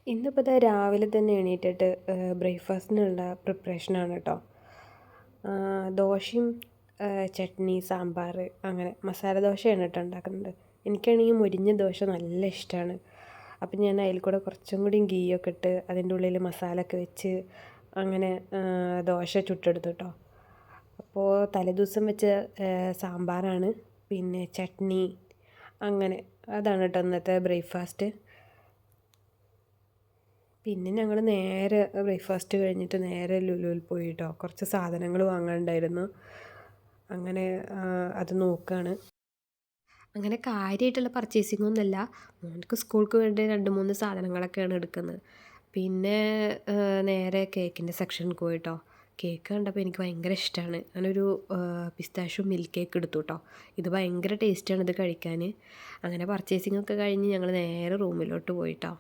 ഇന്നിപ്പോൾ ദാ രാവിലെ തന്നെ എണീറ്റിട്ട് ബ്രേക്ക്ഫാസ്റ്റിനുള്ള പ്രിപ്പറേഷനാണ് കേട്ടോ. ദോശയും ചട്നി സാമ്പാർ അങ്ങനെ മസാല ദോശയാണ് കേട്ടോ ഉണ്ടാക്കുന്നത്. എനിക്കാണെങ്കിൽ മുരിഞ്ഞ ദോശ നല്ല ഇഷ്ടമാണ്. അപ്പം ഞാൻ അതിൽ കൂടെ കുറച്ചും കൂടി ഗീയൊക്കെ ഇട്ട് അതിൻ്റെ ഉള്ളിൽ മസാല ഒക്കെ വെച്ച് അങ്ങനെ ദോശ ചുട്ടെടുത്തു കേട്ടോ. അപ്പോൾ തലേദിവസം വെച്ച സാമ്പാറാണ്, പിന്നെ ചട്നി, അങ്ങനെ അതാണ് കേട്ടോ ഇന്നത്തെ ബ്രേക്ക്ഫാസ്റ്റ്. പിന്നെ ഞങ്ങൾ നേരെ ബ്രേക്ക്ഫാസ്റ്റ് കഴിഞ്ഞിട്ട് നേരെ ലുലുവിൽ പോയി കേട്ടോ. കുറച്ച് സാധനങ്ങൾ വാങ്ങാനുണ്ടായിരുന്നു. അങ്ങനെ അത് നോക്കുകയാണ്. അങ്ങനെ കാര്യമായിട്ടുള്ള പർച്ചേസിംഗ് ഒന്നുമല്ല, മോൾക്ക് സ്കൂൾക്ക് വേണ്ടി 2-3 സാധനങ്ങളൊക്കെയാണ് എടുക്കുന്നത്. പിന്നെ നേരെ കേക്കിൻ്റെ സെക്ഷനിൽ പോയി കേട്ടോ. കേക്ക് കണ്ടപ്പോൾ എനിക്ക് ഭയങ്കര ഇഷ്ടമാണ്. ഞാനൊരു പിസ്താഷ്യൂ മിൽക്ക് കേക്ക് എടുത്തു കേട്ടോ. ഇത് ഭയങ്കര ടേസ്റ്റാണ് ഇത് കഴിക്കാൻ. അങ്ങനെ പർച്ചേസിംഗ് ഒക്കെ കഴിഞ്ഞ് ഞങ്ങൾ നേരെ റൂമിലോട്ട് പോയി കേട്ടോ.